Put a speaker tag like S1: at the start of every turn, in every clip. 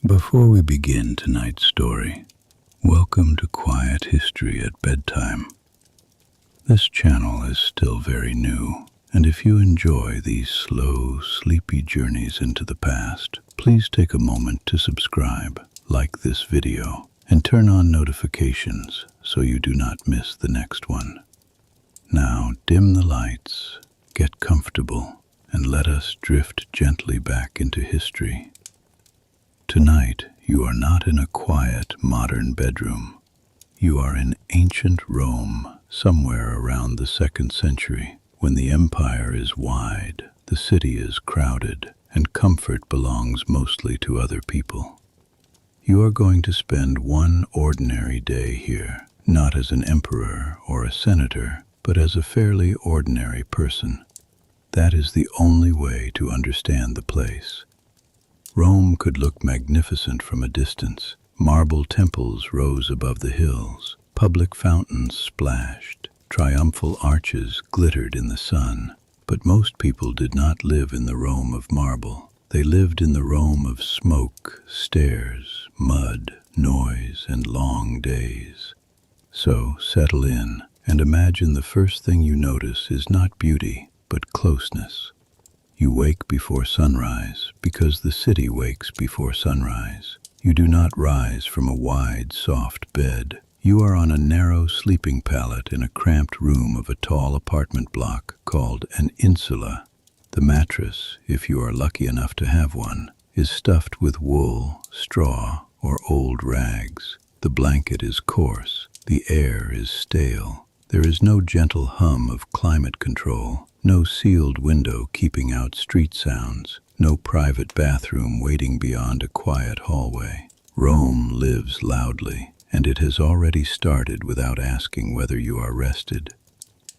S1: Before we begin tonight's story, welcome to Quiet History at Bedtime. This channel is still very new, and if you enjoy these slow, sleepy journeys into the past, please take a moment to subscribe, like this video, and turn on notifications so you do not miss the next one. Now dim the lights, get comfortable, and let us drift gently back into history. Tonight, you are not in a quiet, modern bedroom. You are in ancient Rome, somewhere around the 2nd century, when the empire is wide, the city is crowded, and comfort belongs mostly to other people. You are going to spend one ordinary day here, not as an emperor or a senator, but as a fairly ordinary person. That is the only way to understand the place. Rome could look magnificent from a distance. Marble temples rose above the hills, public fountains splashed, triumphal arches glittered in the sun. But most people did not live in the Rome of marble. They lived in the Rome of smoke, stairs, mud, noise, and long days. So settle in and imagine the first thing you notice is not beauty, but closeness. You wake before sunrise because the city wakes before sunrise. You do not rise from a wide, soft bed. You are on a narrow sleeping pallet in a cramped room of a tall apartment block called an insula. The mattress, if you are lucky enough to have one, is stuffed with wool, straw, or old rags. The blanket is coarse. The air is stale. There is no gentle hum of climate control. No sealed window keeping out street sounds, no private bathroom waiting beyond a quiet hallway. Rome lives loudly, and it has already started without asking whether you are rested.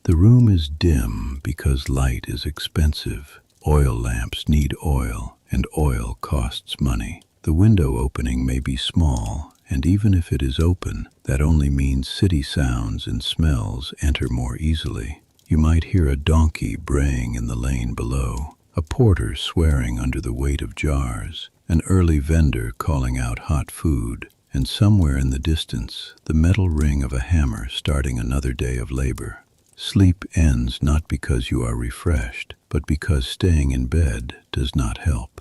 S1: The room is dim because light is expensive. Oil lamps need oil, and oil costs money. The window opening may be small, and even if it is open, that only means city sounds and smells enter more easily. You might hear a donkey braying in the lane below, a porter swearing under the weight of jars, an early vendor calling out hot food, and somewhere in the distance, the metal ring of a hammer starting another day of labor. Sleep ends not because you are refreshed, but because staying in bed does not help.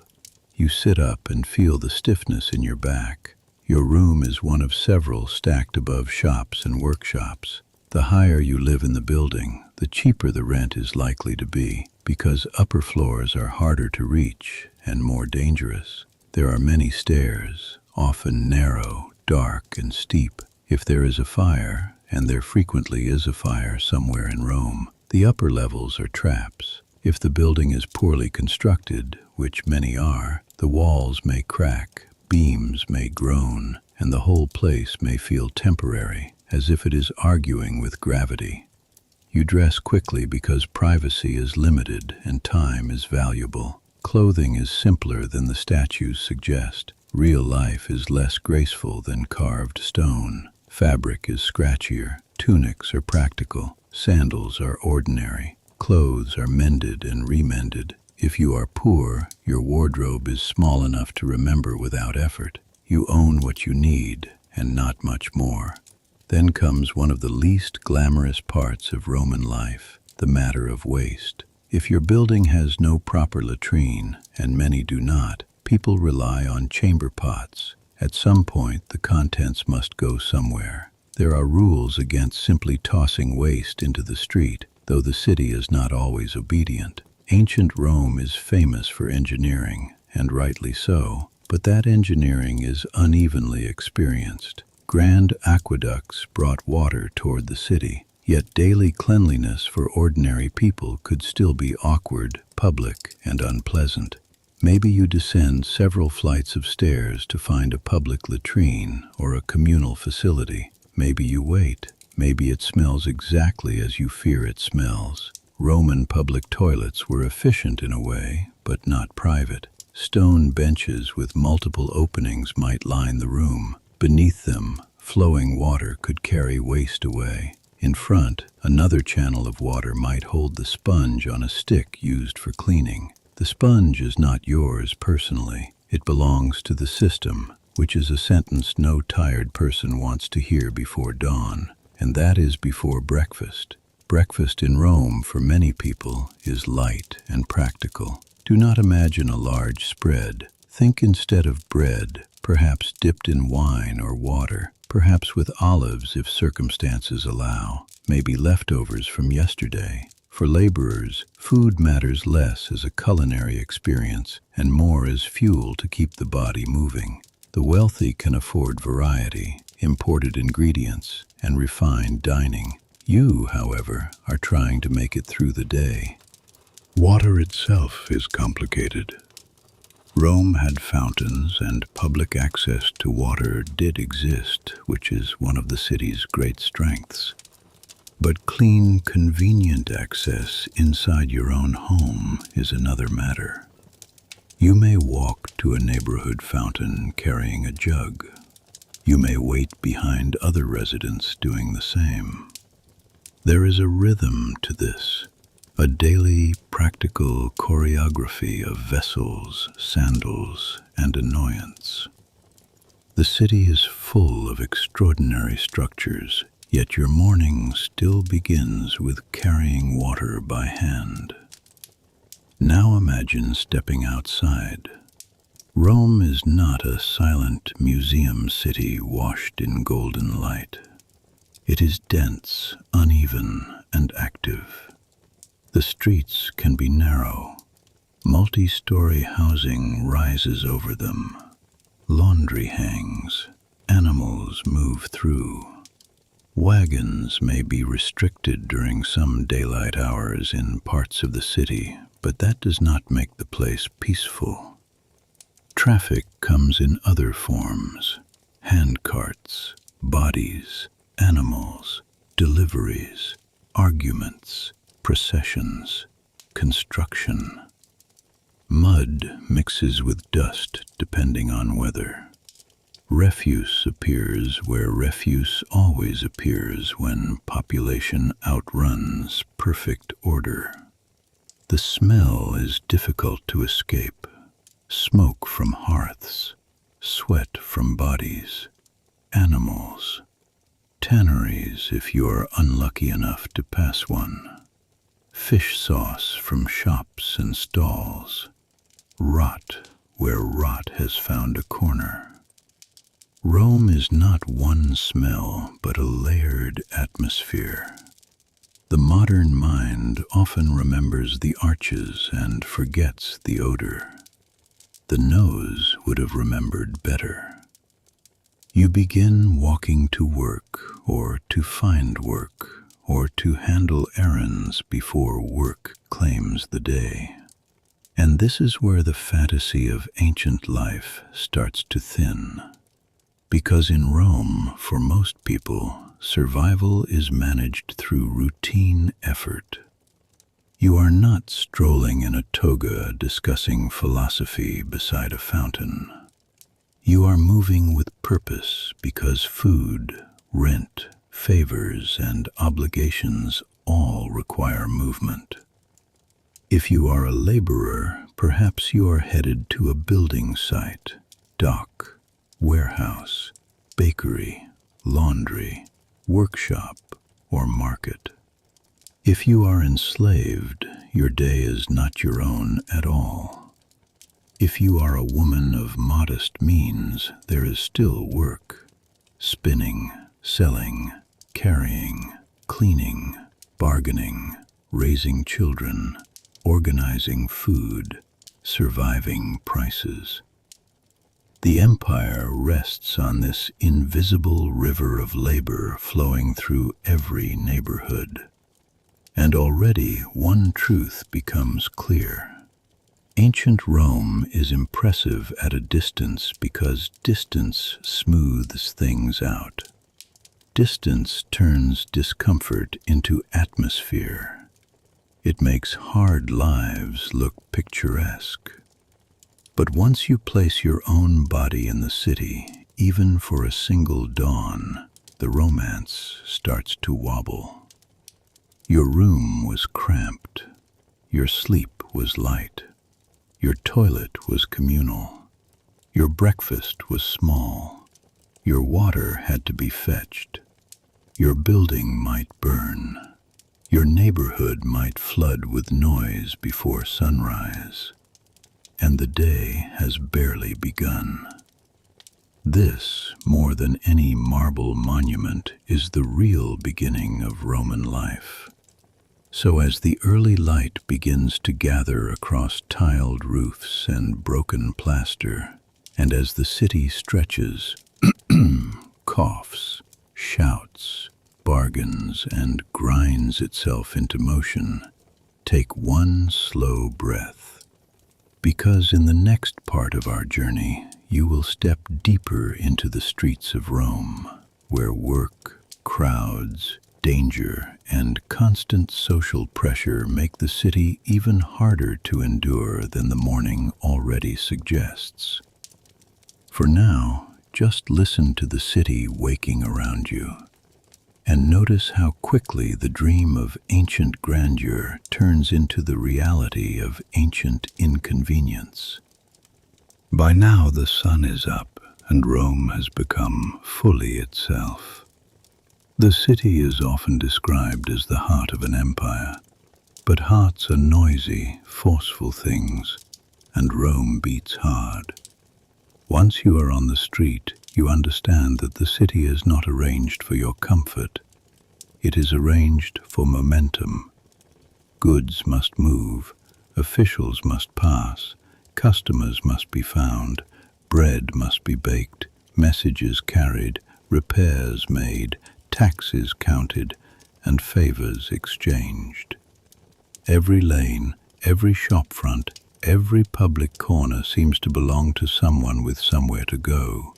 S1: You sit up and feel the stiffness in your back. Your room is one of several stacked above shops and workshops. The higher you live in the building, the cheaper the rent is likely to be, because upper floors are harder to reach and more dangerous. There are many stairs, often narrow, dark, and steep. If there is a fire, and there frequently is a fire somewhere in Rome, the upper levels are traps. If the building is poorly constructed, which many are, the walls may crack, beams may groan, and the whole place may feel temporary, as if it is arguing with gravity. You dress quickly because privacy is limited and time is valuable. Clothing is simpler than the statues suggest. Real life is less graceful than carved stone. Fabric is scratchier. Tunics are practical. Sandals are ordinary. Clothes are mended and remended. If you are poor, your wardrobe is small enough to remember without effort. You own what you need and not much more. Then comes one of the least glamorous parts of Roman life, the matter of waste. If your building has no proper latrine, and many do not, people rely on chamber pots. At some point, the contents must go somewhere. There are rules against simply tossing waste into the street, though the city is not always obedient. Ancient Rome is famous for engineering, and rightly so, but that engineering is unevenly experienced. Grand aqueducts brought water toward the city, yet daily cleanliness for ordinary people could still be awkward, public, and unpleasant. Maybe you descend several flights of stairs to find a public latrine or a communal facility. Maybe you wait. Maybe it smells exactly as you fear it smells. Roman public toilets were efficient in a way, but not private. Stone benches with multiple openings might line the room. Beneath them, flowing water could carry waste away. In front, another channel of water might hold the sponge on a stick used for cleaning. The sponge is not yours personally. It belongs to the system, which is a sentence no tired person wants to hear before dawn, and that is before breakfast. Breakfast in Rome, for many people, is light and practical. Do not imagine a large spread. Think instead of bread, perhaps dipped in wine or water, perhaps with olives if circumstances allow, maybe leftovers from yesterday. For laborers, food matters less as a culinary experience and more as fuel to keep the body moving. The wealthy can afford variety, imported ingredients, and refined dining. You, however, are trying to make it through the day. Water itself is complicated. Rome had fountains, and public access to water did exist, which is one of the city's great strengths. But clean, convenient access inside your own home is another matter. You may walk to a neighborhood fountain carrying a jug. You may wait behind other residents doing the same. There is a rhythm to this, a daily, practical choreography of vessels, sandals, and annoyance. The city is full of extraordinary structures, yet your morning still begins with carrying water by hand. Now imagine stepping outside. Rome is not a silent museum city washed in golden light. It is dense, uneven, and active. The streets can be narrow. Multi-story housing rises over them. Laundry hangs. Animals move through. Wagons may be restricted during some daylight hours in parts of the city, but that does not make the place peaceful. Traffic comes in other forms: handcarts, bodies, animals, deliveries, arguments, processions, construction. Mud mixes with dust depending on weather. Refuse appears where refuse always appears when population outruns perfect order. The smell is difficult to escape. Smoke from hearths, sweat from bodies, animals, tanneries if you are unlucky enough to pass one, fish sauce from shops and stalls, rot where rot has found a corner. Rome is not one smell, but a layered atmosphere. The modern mind often remembers the arches and forgets the odor. The nose would have remembered better. You begin walking to work, or to find work, or to handle errands before work claims the day. And this is where the fantasy of ancient life starts to thin. Because in Rome, for most people, survival is managed through routine effort. You are not strolling in a toga discussing philosophy beside a fountain. You are moving with purpose because food, rent, favors, and obligations all require movement. If you are a laborer, perhaps you are headed to a building site, dock, warehouse, bakery, laundry, workshop, or market. If you are enslaved, your day is not your own at all. If you are a woman of modest means, there is still work. Spinning, selling, carrying, cleaning, bargaining, raising children, organizing food, surviving prices. The empire rests on this invisible river of labor flowing through every neighborhood. And already one truth becomes clear. Ancient Rome is impressive at a distance because distance smooths things out. Distance turns discomfort into atmosphere. It makes hard lives look picturesque. But once you place your own body in the city, even for a single dawn, the romance starts to wobble. Your room was cramped. Your sleep was light. Your toilet was communal. Your breakfast was small. Your water had to be fetched. Your building might burn. Your neighborhood might flood with noise before sunrise. And the day has barely begun. This, more than any marble monument, is the real beginning of Roman life. So as the early light begins to gather across tiled roofs and broken plaster, and as the city stretches, coughs, shouts, bargains, and grinds itself into motion, take one slow breath. Because in the next part of our journey, you will step deeper into the streets of Rome, where work, crowds, danger, and constant social pressure make the city even harder to endure than the morning already suggests. For now, just listen to the city waking around you, and notice how quickly the dream of ancient grandeur turns into the reality of ancient inconvenience. By now the sun is up, and Rome has become fully itself. The city is often described as the heart of an empire, but hearts are noisy, forceful things, and Rome beats hard. Once you are on the street, you understand that the city is not arranged for your comfort. It is arranged for momentum. Goods must move, officials must pass, customers must be found, bread must be baked, messages carried, repairs made, taxes counted, and favors exchanged. Every lane, every shop front, every public corner seems to belong to someone with somewhere to go.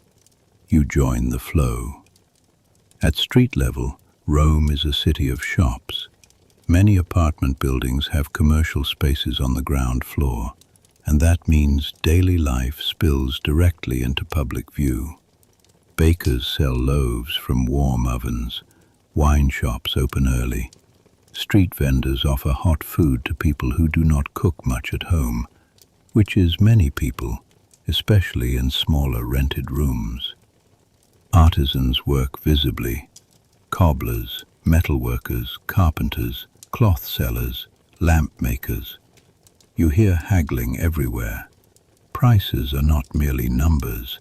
S1: You join the flow. At street level, Rome is a city of shops. Many apartment buildings have commercial spaces on the ground floor, and that means daily life spills directly into public view. Bakers sell loaves from warm ovens. Wine shops open early. Street vendors offer hot food to people who do not cook much at home, which is many people, especially in smaller rented rooms. Artisans work visibly. Cobblers, metalworkers, carpenters, cloth sellers, lamp makers. You hear haggling everywhere. Prices are not merely numbers,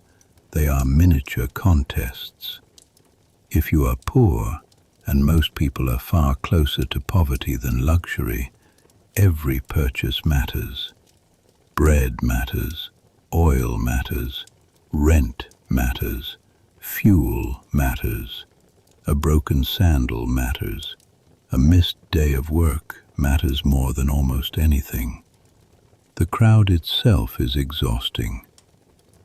S1: they are miniature contests. If you are poor, and most people are far closer to poverty than luxury, every purchase matters. Bread matters, oil matters, rent matters, fuel matters, a broken sandal matters, a missed day of work matters more than almost anything. The crowd itself is exhausting.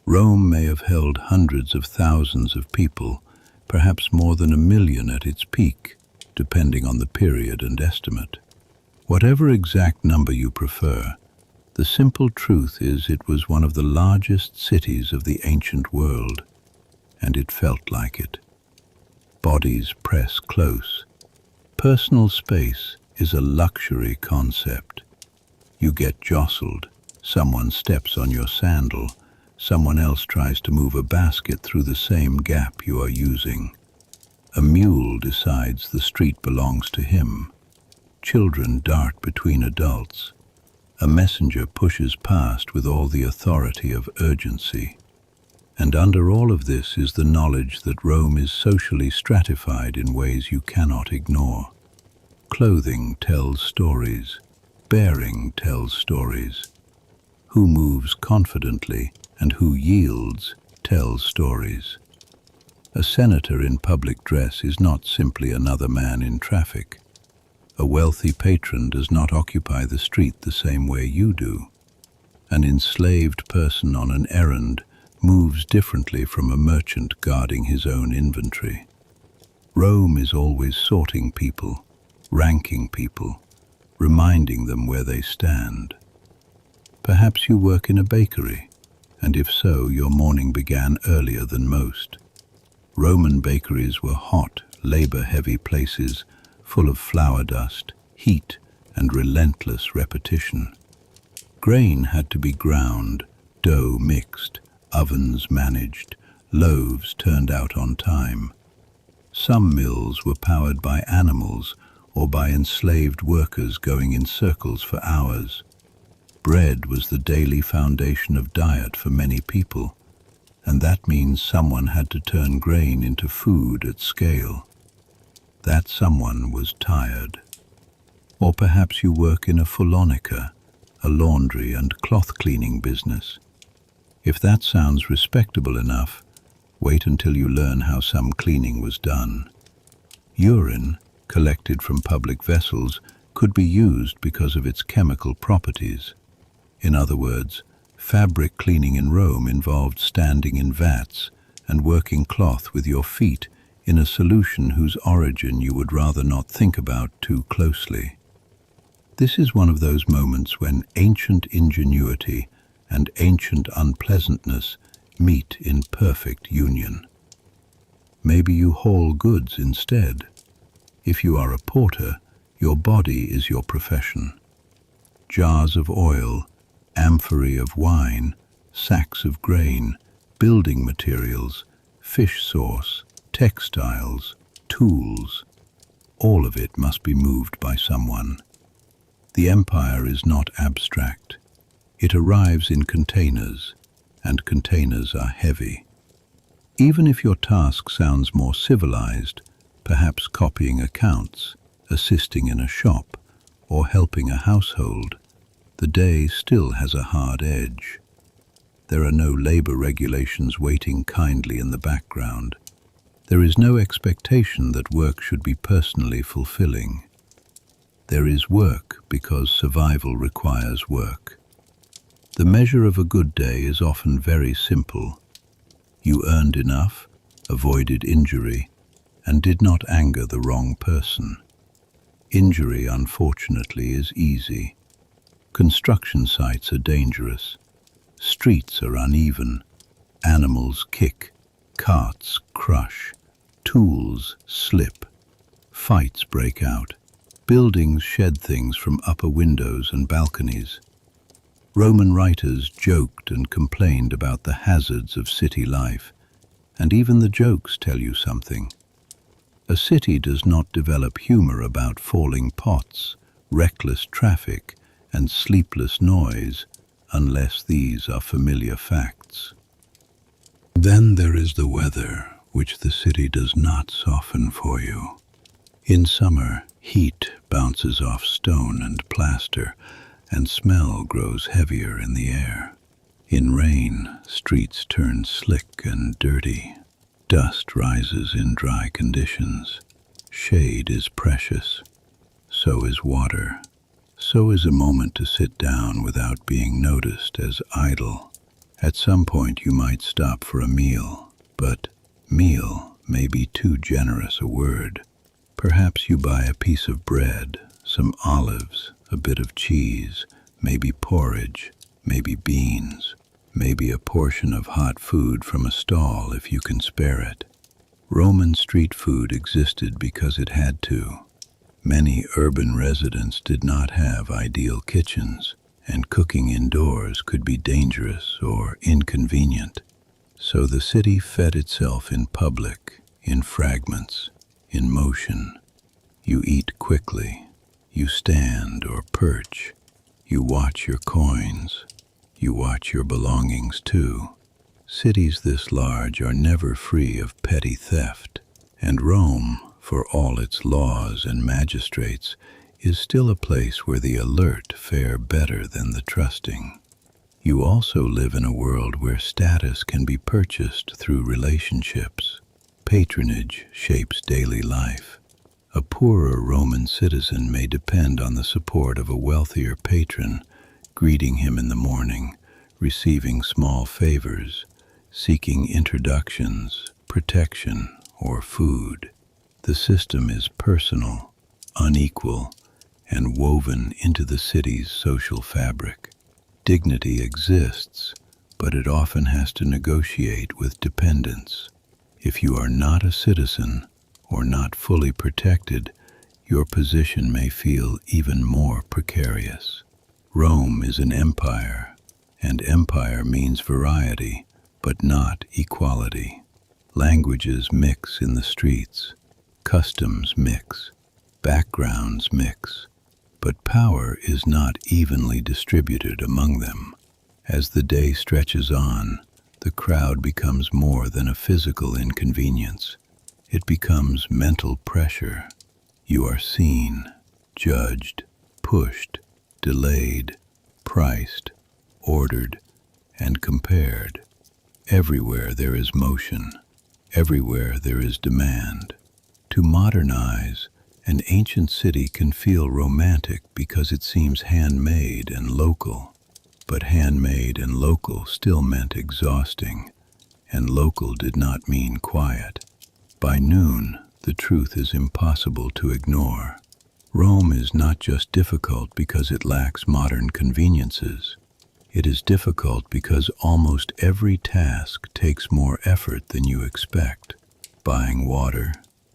S1: Rome may have held hundreds of thousands of people, perhaps more than 1 million at its peak, depending on the period and estimate. Whatever exact number you prefer, the simple truth is it was one of the largest cities of the ancient world, and it felt like it. Bodies press close. Personal space is a luxury concept. You get jostled, someone steps on your sandal, someone else tries to move a basket through the same gap you are using. A mule decides the street belongs to him. Children dart between adults. A messenger pushes past with all the authority of urgency. And under all of this is the knowledge that Rome is socially stratified in ways you cannot ignore. Clothing tells stories. Bearing tells stories. Who moves confidently and who yields tells stories. A senator in public dress is not simply another man in traffic. A wealthy patron does not occupy the street the same way you do. An enslaved person on an errand moves differently from a merchant guarding his own inventory. Rome is always sorting people, ranking people, reminding them where they stand. Perhaps you work in a bakery, and if so, your morning began earlier than most. Roman bakeries were hot, labor-heavy places full of flour dust, heat, and relentless repetition. Grain had to be ground, dough mixed, ovens managed, loaves turned out on time. Some mills were powered by animals or by enslaved workers going in circles for hours. Bread was the daily foundation of diet for many people, and that means someone had to turn grain into food at scale. That someone was tired. Or perhaps you work in a fulonica, a laundry and cloth cleaning business. If that sounds respectable enough, wait until you learn how some cleaning was done. Urine, collected from public vessels, could be used because of its chemical properties. In other words, fabric cleaning in Rome involved standing in vats and working cloth with your feet in a solution whose origin you would rather not think about too closely. This is one of those moments when ancient ingenuity and ancient unpleasantness meet in perfect union. Maybe you haul goods instead. If you are a porter, your body is your profession. Jars of oil, amphorae of wine, sacks of grain, building materials, fish sauce, textiles, tools, all of it must be moved by someone. The empire is not abstract. It arrives in containers, and containers are heavy. Even if your task sounds more civilized, perhaps copying accounts, assisting in a shop, or helping a household, the day still has a hard edge. There are no labor regulations waiting kindly in the background. There is no expectation that work should be personally fulfilling. There is work because survival requires work. The measure of a good day is often very simple. You earned enough, avoided injury, and did not anger the wrong person. Injury, unfortunately, is easy. Construction sites are dangerous. Streets are uneven. Animals kick. Carts crush. Tools slip. Fights break out. Buildings shed things from upper windows and balconies. Roman writers joked and complained about the hazards of city life, and even the jokes tell you something. A city does not develop humor about falling pots, reckless traffic, and sleepless noise unless these are familiar facts. Then there is the weather, which the city does not soften for you. In summer, heat bounces off stone and plaster, and smell grows heavier in the air. In rain, streets turn slick and dirty. Dust rises in dry conditions. Shade is precious. So is water. So is a moment to sit down without being noticed as idle. At some point you might stop for a meal, but meal may be too generous a word. Perhaps you buy a piece of bread, some olives, a bit of cheese, maybe porridge, maybe beans, maybe a portion of hot food from a stall if you can spare it. Roman street food existed because it had to. Many urban residents did not have ideal kitchens, and cooking indoors could be dangerous or inconvenient. So the city fed itself in public, in fragments, in motion. You eat quickly. You stand or perch. You watch your coins. You watch your belongings too. Cities this large are never free of petty theft, and Rome, for all its laws and magistrates, is still a place where the alert fare better than the trusting. You also live in a world where status can be purchased through relationships. Patronage shapes daily life. A poorer Roman citizen may depend on the support of a wealthier patron, greeting him in the morning, receiving small favors, seeking introductions, protection, or food. The system is personal, unequal, and woven into the city's social fabric. Dignity exists, but it often has to negotiate with dependence. If you are not a citizen or not fully protected, your position may feel even more precarious. Rome is an empire, and empire means variety, but not equality. Languages mix in the streets, customs mix, backgrounds mix, but power is not evenly distributed among them. As the day stretches on, the crowd becomes more than a physical inconvenience. It becomes mental pressure. You are seen, judged, pushed, delayed, priced, ordered, and compared. Everywhere there is motion. Everywhere there is demand. To modernize, an ancient city can feel romantic because it seems handmade and local. But handmade and local still meant exhausting, and local did not mean quiet. By noon, the truth is impossible to ignore. Rome is not just difficult because it lacks modern conveniences. It is difficult because almost every task takes more effort than you expect. Buying water,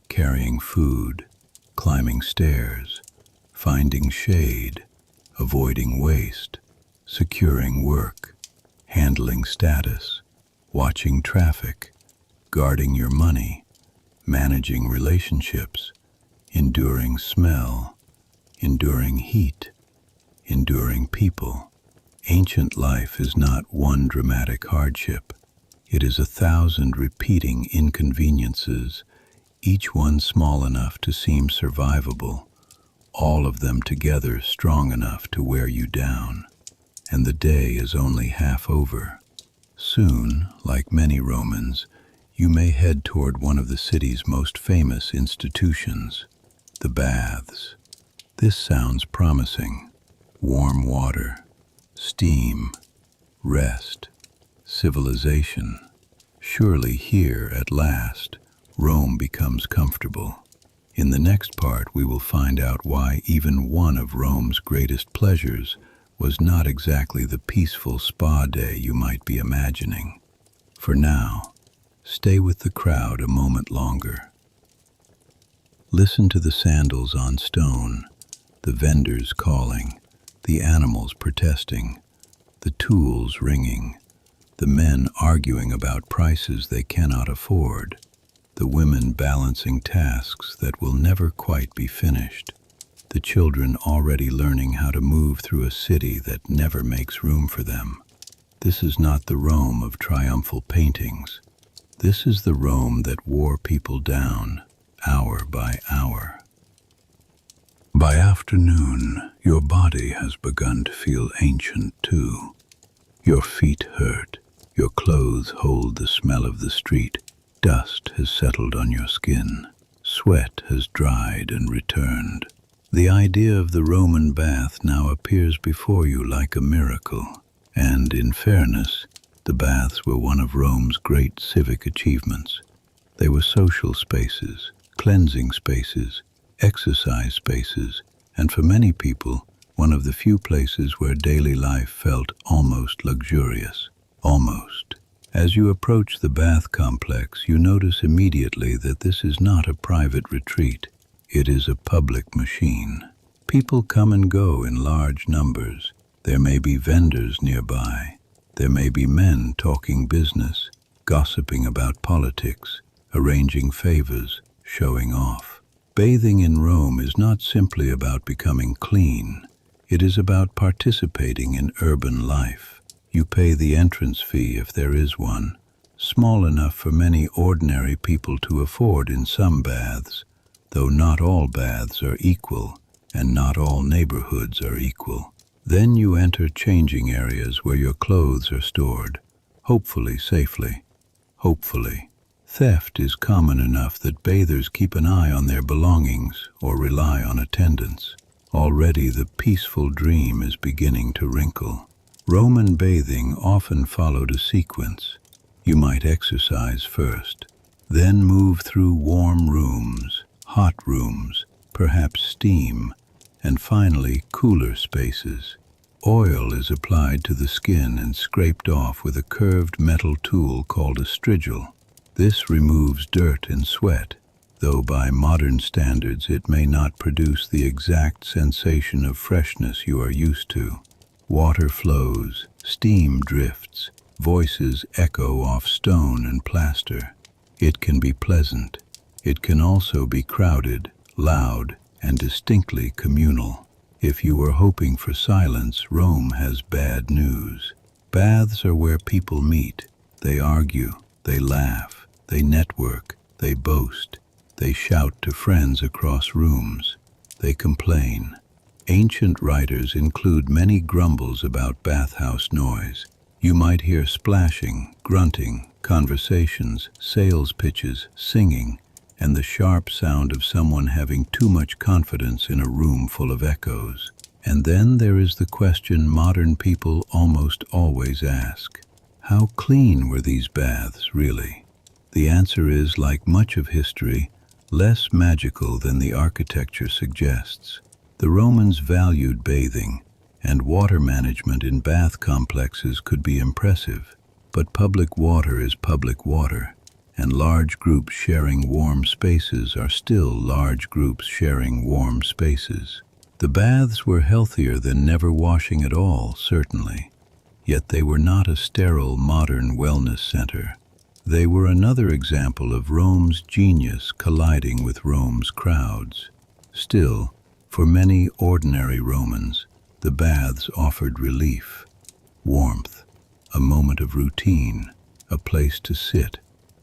S1: carrying food, climbing stairs, finding shade, avoiding waste, securing work, handling status, watching traffic, guarding your money, managing relationships, enduring smell, enduring heat, enduring people. Ancient life is not one dramatic hardship. It is 1,000 repeating inconveniences, each one small enough to seem survivable, all of them together strong enough to wear you down. And the day is only half over. Soon, like many Romans, you may head toward one of the city's most famous institutions, the baths. This sounds promising. Warm water, steam, rest, civilization. Surely here, at last, Rome becomes comfortable. In the next part, we will find out why even one of Rome's greatest pleasures was not exactly the peaceful spa day you might be imagining. For now, stay with the crowd a moment longer. Listen to the sandals on stone, the vendors calling, the animals protesting, the tools ringing, the men arguing about prices they cannot afford, the women balancing tasks that will never quite be finished, the children already learning how to move through a city that never makes room for them. This is not the Rome of triumphal paintings. This is the Rome that wore people down, hour by hour. By afternoon, your body has begun to feel ancient too. Your feet hurt, your clothes hold the smell of the street, dust has settled on your skin, sweat has dried and returned. The idea of the Roman bath now appears before you like a miracle, and, in fairness, the baths were one of Rome's great civic achievements. They were social spaces, cleansing spaces, exercise spaces, and for many people, one of the few places where daily life felt almost luxurious. Almost. As you approach the bath complex, you notice immediately that this is not a private retreat. It is a public machine. People come and go in large numbers. There may be vendors nearby. There may be men talking business, gossiping about politics, arranging favors, showing off. Bathing in Rome is not simply about becoming clean. It is about participating in urban life. You pay the entrance fee if there is one, small enough for many ordinary people to afford in some baths, though not all baths are equal, and not all neighborhoods are equal. Then you enter changing areas where your clothes are stored, hopefully safely. Hopefully. Theft is common enough that bathers keep an eye on their belongings or rely on attendants. Already the peaceful dream is beginning to wrinkle. Roman bathing often followed a sequence. You might exercise first, then move through warm rooms, hot rooms, perhaps steam, and finally cooler spaces. Oil is applied to the skin and scraped off with a curved metal tool called a strigil. This removes dirt and sweat, though by modern standards it may not produce the exact sensation of freshness you are used to. Water flows, steam drifts, Voices echo off stone and plaster. It can be pleasant. It can also be crowded, loud, and distinctly communal. If you were hoping for silence, Rome has bad news. Baths are where people meet. They argue, they laugh, they network, they boast. They shout to friends across rooms. They complain. Ancient writers include many grumbles about bathhouse noise. You might hear splashing, grunting, conversations, sales pitches, singing, and the sharp sound of someone having too much confidence in a room full of echoes. And then there is the question modern people almost always ask: how clean were these baths really? The answer is, like much of history, less magical than the architecture suggests. The Romans valued bathing, and water management in bath complexes could be impressive. But public water is public water, and large groups sharing warm spaces are still large groups sharing warm spaces. The baths were healthier than never washing at all, certainly, yet they were not a sterile modern wellness center. They were another example of Rome's genius colliding with Rome's crowds. Still, for many ordinary Romans, the baths offered relief, warmth, a moment of routine, a place to sit,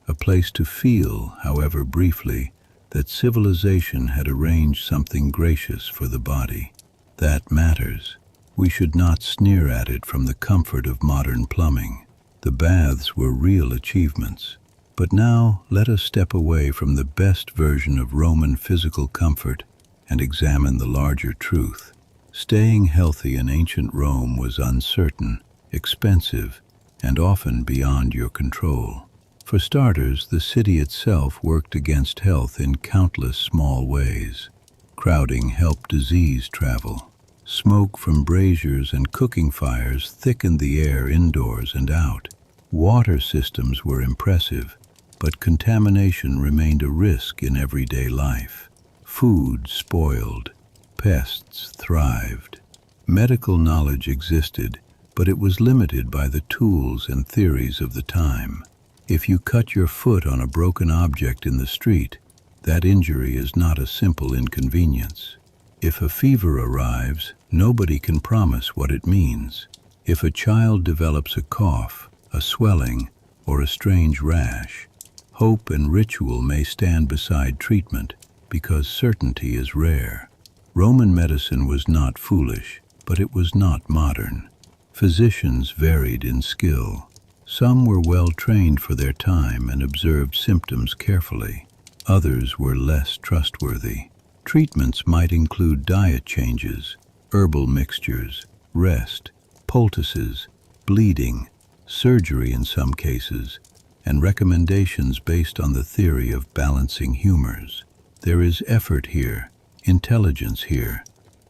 S1: a place to feel, however briefly, that civilization had arranged something gracious for the body. That matters. We should not sneer at it from the comfort of modern plumbing. The baths were real achievements. But now let us step away from the best version of Roman physical comfort and examine the larger truth. Staying healthy in ancient Rome was uncertain, expensive, and often beyond your control. For starters, the city itself worked against health in countless small ways. Crowding helped disease travel. Smoke from braziers and cooking fires thickened the air indoors and out. Water systems were impressive, but contamination remained a risk in everyday life. Food spoiled. Pests thrived. Medical knowledge existed, but it was limited by the tools and theories of the time. If you cut your foot on a broken object in the street, that injury is not a simple inconvenience. If a fever arrives, nobody can promise what it means. If a child develops a cough, a swelling, or a strange rash, hope and ritual may stand beside treatment, because certainty is rare. Roman medicine was not foolish, but it was not modern. Physicians varied in skill. Some were well trained for their time and observed symptoms carefully. Others were less trustworthy. Treatments might include diet changes, herbal mixtures, rest, poultices, bleeding, surgery in some cases, and recommendations based on the theory of balancing humors. There is effort here, intelligence here,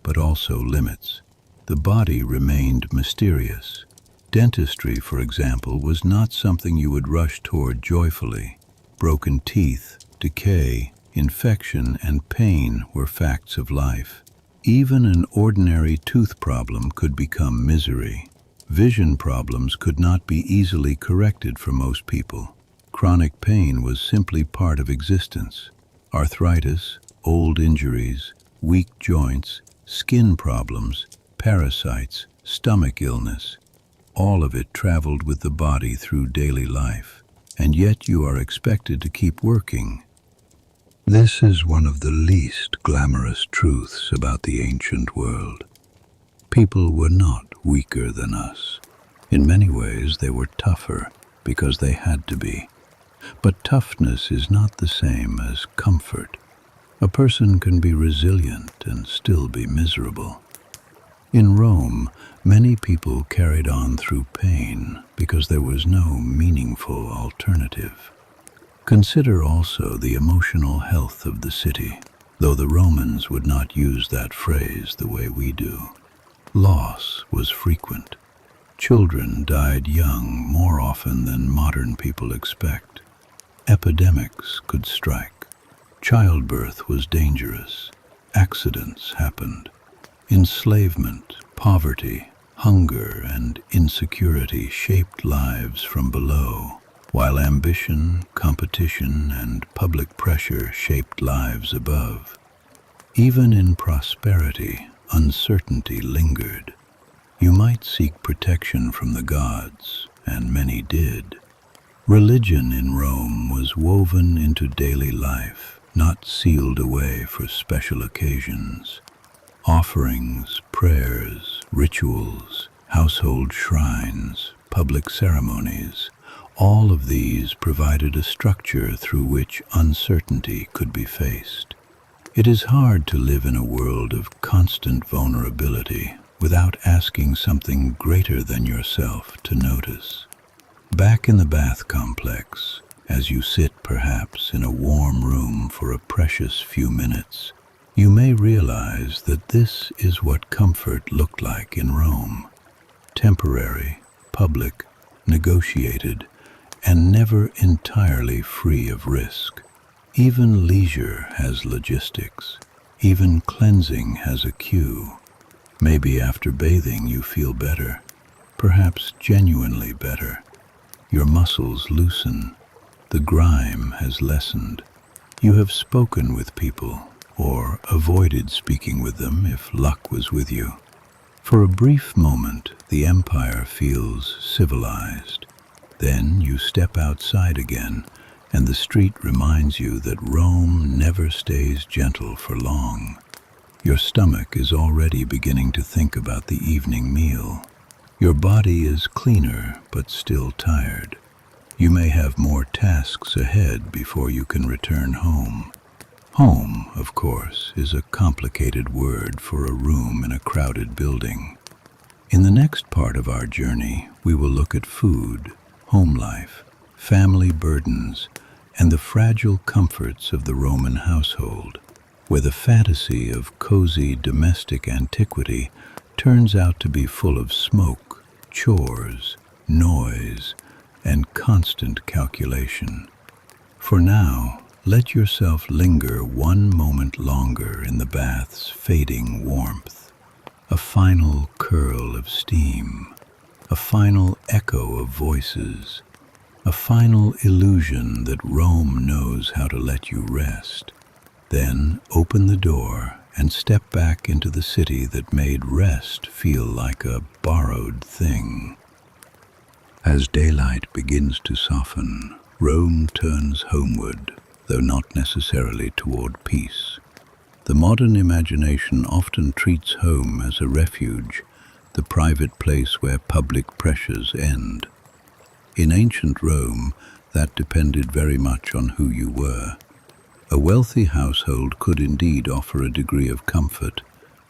S1: but also limits. The body remained mysterious. Dentistry, for example, was not something you would rush toward joyfully. Broken teeth, decay, infection, and pain were facts of life. Even an ordinary tooth problem could become misery. Vision problems could not be easily corrected for most people. Chronic pain was simply part of existence. Arthritis, old injuries, weak joints, skin problems, parasites, stomach illness, all of it traveled with the body through daily life. And yet you are expected to keep working. This is one of the least glamorous truths about the ancient world. People were not weaker than us. In many ways, they were tougher because they had to be. But toughness is not the same as comfort. A person can be resilient and still be miserable. In Rome, many people carried on through pain because there was no meaningful alternative. Consider also the emotional health of the city, though the Romans would not use that phrase the way we do. Loss was frequent. Children died young more often than modern people expect. Epidemics could strike. Childbirth was dangerous. Accidents happened. Enslavement, poverty, Hunger and insecurity shaped lives from below, while ambition, competition, and public pressure shaped lives above. Even in prosperity, uncertainty lingered. You might seek protection from the gods, and many did. Religion in Rome was woven into daily life, not sealed away for special occasions. Offerings, prayers, rituals, household shrines, public ceremonies, all of these provided a structure through which uncertainty could be faced. It is hard to live in a world of constant vulnerability without asking something greater than yourself to notice. Back in the bath complex, as you sit perhaps in a warm room for a precious few minutes, you may realize that this is what comfort looked like in Rome. Temporary, public, negotiated, and never entirely free of risk. Even leisure has logistics. Even cleansing has a cue. Maybe after bathing you feel better, perhaps genuinely better. Your muscles loosen. The grime has lessened. You have spoken with people, or avoided speaking with them if luck was with you. For a brief moment, the empire feels civilized. Then you step outside again, and the street reminds you that Rome never stays gentle for long. Your stomach is already beginning to think about the evening meal. Your body is cleaner, but still tired. You may have more tasks ahead before you can return home. Home, of course, is a complicated word for a room in a crowded building. In the next part of our journey, we will look at food, home life, family burdens, and the fragile comforts of the Roman household, where the fantasy of cozy domestic antiquity turns out to be full of smoke, chores, noise, and constant calculation. For now, let yourself linger one moment longer in the bath's fading warmth. A final curl of steam, a final echo of voices, a final illusion that Rome knows how to let you rest. Then open the door and step back into the city that made rest feel like a borrowed thing. As daylight begins to soften, Rome turns homeward, though not necessarily toward peace. The modern imagination often treats home as a refuge, the private place where public pressures end. In ancient Rome, that depended very much on who you were. A wealthy household could indeed offer a degree of comfort: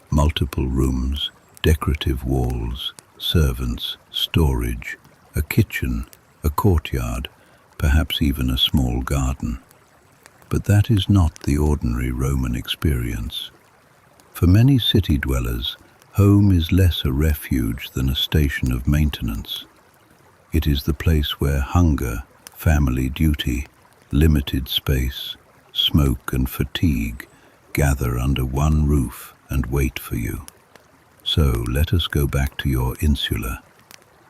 S1: multiple rooms, decorative walls, servants, storage, a kitchen, a courtyard, perhaps even a small garden. But that is not the ordinary Roman experience. For many city dwellers, home is less a refuge than a station of maintenance. It is the place where hunger, family duty, limited space, smoke and fatigue gather under one roof and wait for you. So let us go back to your insula.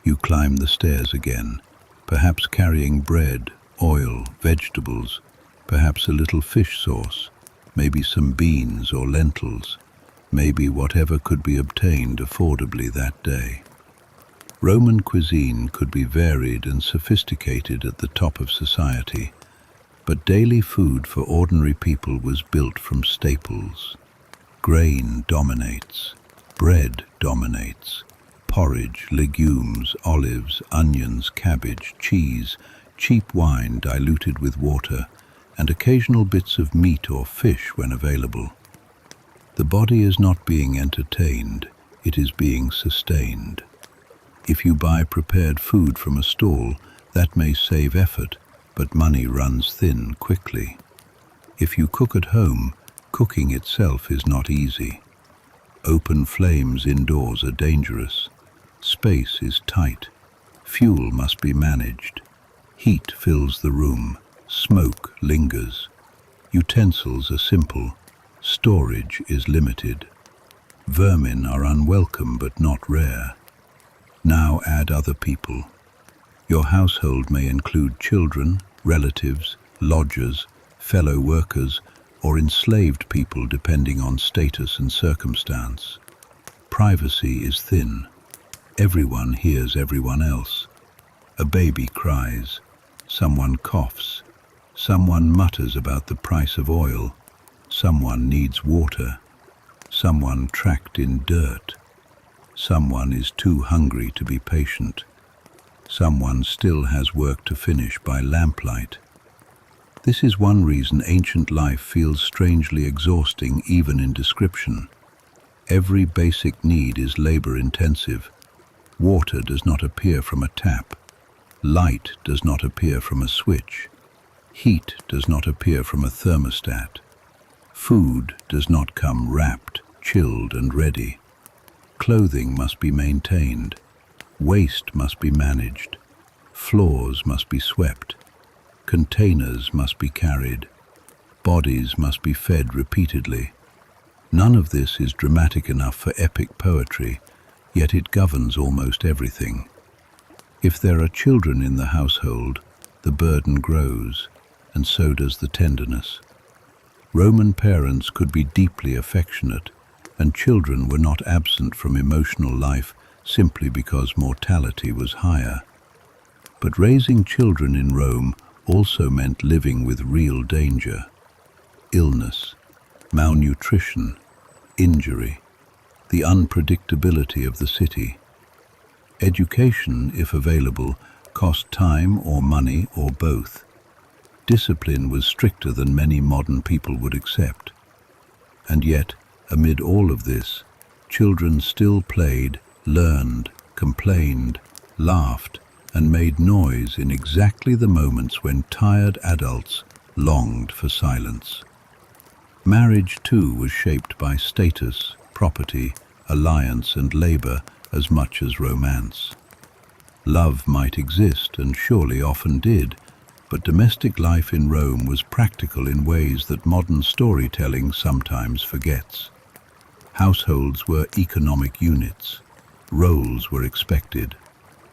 S1: You climb the stairs again, perhaps carrying bread, oil, vegetables, perhaps a little fish sauce, maybe some beans or lentils, maybe whatever could be obtained affordably that day. Roman cuisine could be varied and sophisticated at the top of society, but daily food for ordinary people was built from staples. Grain dominates, bread dominates, porridge, legumes, olives, onions, cabbage, cheese, cheap wine diluted with water, and occasional bits of meat or fish when available. The body is not being entertained, it is being sustained. If you buy prepared food from a stall, that may save effort, but money runs thin quickly. If you cook at home, cooking itself is not easy. Open flames indoors are dangerous. Space is tight. Fuel must be managed. Heat fills the room. Smoke lingers. Utensils are simple. Storage is limited. Vermin are unwelcome but not rare. Now add other people. Your household may include children, relatives, lodgers, fellow workers, or enslaved people depending on status and circumstance. Privacy is thin. Everyone hears everyone else. A baby cries. Someone coughs. Someone mutters about the price of oil. Someone needs water. Someone tracked in dirt. Someone is too hungry to be patient. Someone still has work to finish by lamplight. This is one reason ancient life feels strangely exhausting even in description. Every basic need is labor-intensive. Water does not appear from a tap. Light does not appear from a switch. Heat does not appear from a thermostat. Food does not come wrapped, chilled, and ready. Clothing must be maintained. Waste must be managed. Floors must be swept. Containers must be carried. Bodies must be fed repeatedly. None of this is dramatic enough for epic poetry, yet it governs almost everything. If there are children in the household, the burden grows, and so does the tenderness. Roman parents could be deeply affectionate, and children were not absent from emotional life simply because mortality was higher. But raising children in Rome also meant living with real danger. Illness, malnutrition, injury, the unpredictability of the city. Education, if available, cost time or money or both. Discipline was stricter than many modern people would accept. And yet, amid all of this, children still played, learned, complained, laughed, and made noise in exactly the moments when tired adults longed for silence. Marriage, too, was shaped by status, property, alliance, and labor as much as romance. Love might exist, and surely often did, but domestic life in Rome was practical in ways that modern storytelling sometimes forgets. Households were economic units. Roles were expected.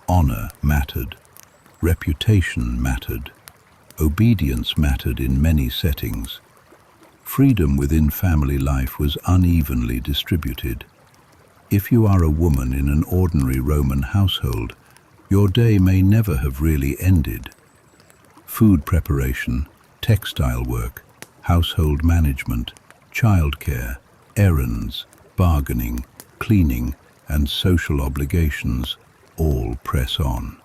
S1: Honor mattered. Reputation mattered. Obedience mattered in many settings. Freedom within family life was unevenly distributed. If you are a woman in an ordinary Roman household, your day may never have really ended. Food preparation, textile work, household management, childcare, errands, bargaining, cleaning, and social obligations all press on.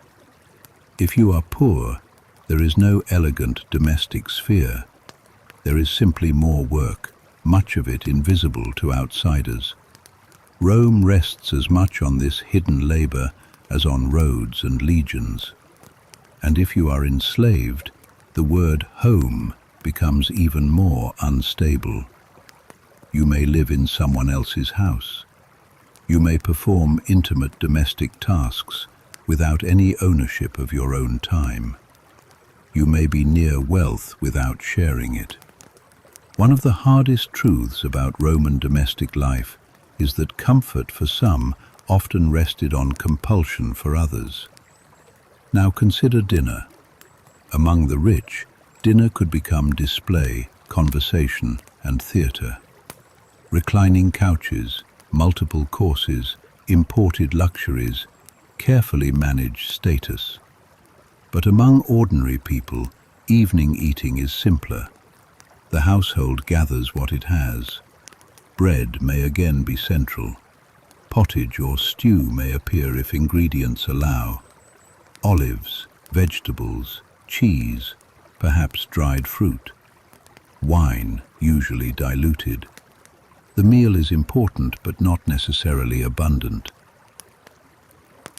S1: If you are poor, there is no elegant domestic sphere. There is simply more work, much of it invisible to outsiders. Rome rests as much on this hidden labor as on roads and legions. And if you are enslaved, the word home becomes even more unstable. You may live in someone else's house. You may perform intimate domestic tasks without any ownership of your own time. You may be near wealth without sharing it. One of the hardest truths about Roman domestic life is that comfort for some often rested on compulsion for others. Now consider dinner. Among the rich, dinner could become display, conversation, and theater. Reclining couches, multiple courses, imported luxuries, carefully managed status. But among ordinary people, evening eating is simpler. The household gathers what it has. Bread may again be central. Pottage or stew may appear if ingredients allow. Olives, vegetables, cheese, perhaps dried fruit. Wine, usually diluted. The meal is important but not necessarily abundant.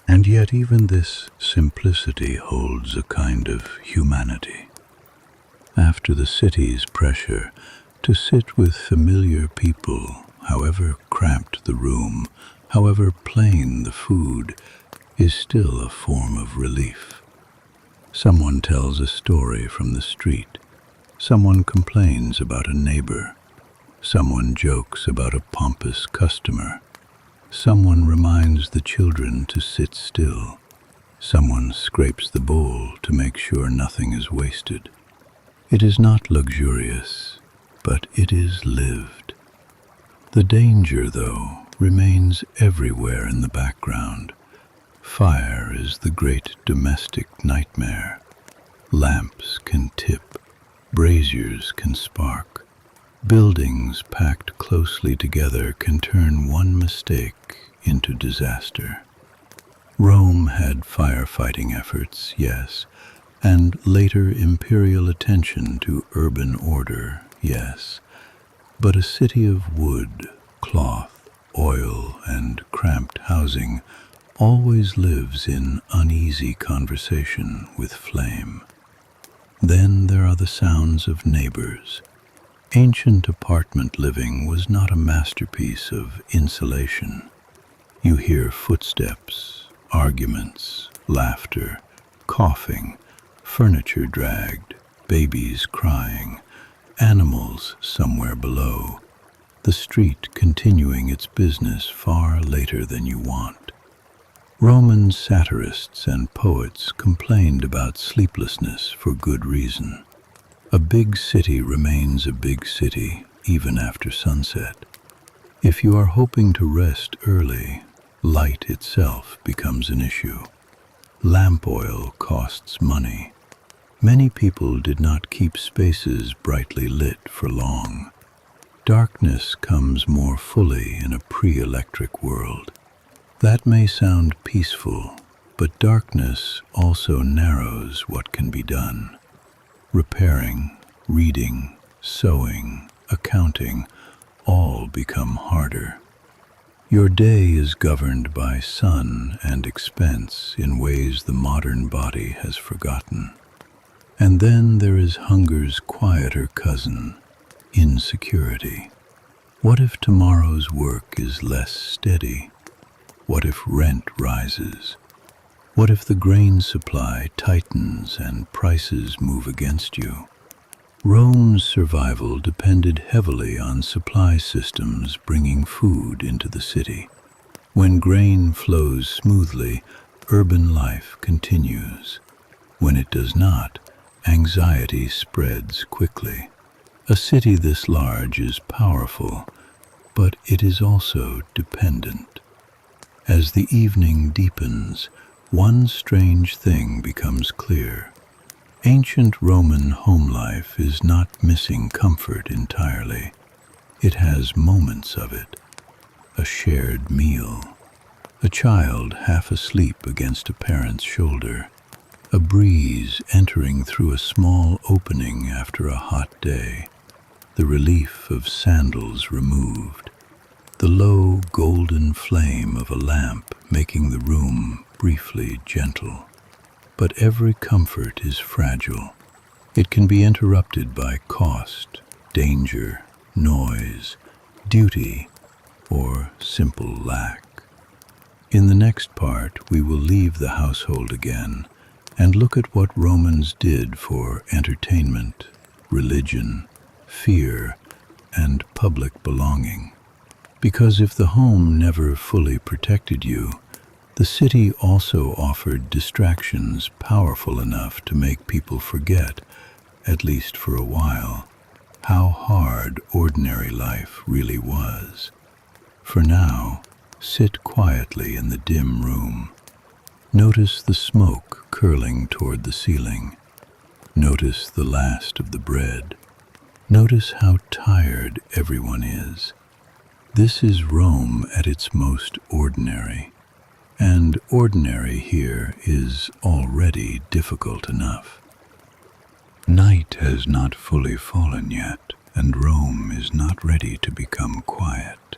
S1: And yet even this simplicity holds a kind of humanity. After the city's pressure, to sit with familiar people, however cramped the room, however plain the food, is still a form of relief. Someone tells a story from the street. Someone complains about a neighbor. Someone jokes about a pompous customer. Someone reminds the children to sit still. Someone scrapes the bowl to make sure nothing is wasted. It is not luxurious, but it is lived. The danger, though, remains everywhere in the background. Fire is the great domestic nightmare. Lamps can tip, braziers can spark. Buildings packed closely together can turn one mistake into disaster. Rome had firefighting efforts, yes, and later imperial attention to urban order, yes, but a city of wood, cloth, oil, and cramped housing always lives in uneasy conversation with flame. Then there are the sounds of neighbors. Ancient apartment living was not a masterpiece of insulation. You hear footsteps, arguments, laughter, coughing, furniture dragged, babies crying, animals somewhere below, the street continuing its business far later than you want. Roman satirists and poets complained about sleeplessness for good reason. A big city remains a big city even after sunset. If you are hoping to rest early, light itself becomes an issue. Lamp oil costs money. Many people did not keep spaces brightly lit for long. Darkness comes more fully in a pre-electric world. That may sound peaceful, but darkness also narrows what can be done. Repairing, reading, sewing, accounting, all become harder. Your day is governed by sun and expense in ways the modern body has forgotten. And then there is hunger's quieter cousin, insecurity. What if tomorrow's work is less steady? What if rent rises? What if the grain supply tightens and prices move against you? Rome's survival depended heavily on supply systems bringing food into the city. When grain flows smoothly, urban life continues. When it does not, anxiety spreads quickly. A city this large is powerful, but it is also dependent. As the evening deepens, one strange thing becomes clear. Ancient Roman home life is not missing comfort entirely. It has moments of it. A shared meal, a child half asleep against a parent's shoulder, a breeze entering through a small opening after a hot day, the relief of sandals removed, the low golden flame of a lamp making the room briefly gentle. But every comfort is fragile. It can be interrupted by cost, danger, noise, duty, or simple lack. In the next part, we will leave the household again and look at what Romans did for entertainment, religion, fear, and public belonging. Because if the home never fully protected you, the city also offered distractions powerful enough to make people forget, at least for a while, how hard ordinary life really was. For now, sit quietly in the dim room. Notice the smoke curling toward the ceiling. Notice the last of the bread. Notice how tired everyone is. This is Rome at its most ordinary. And ordinary here is already difficult enough. Night has not fully fallen yet, and Rome is not ready to become quiet.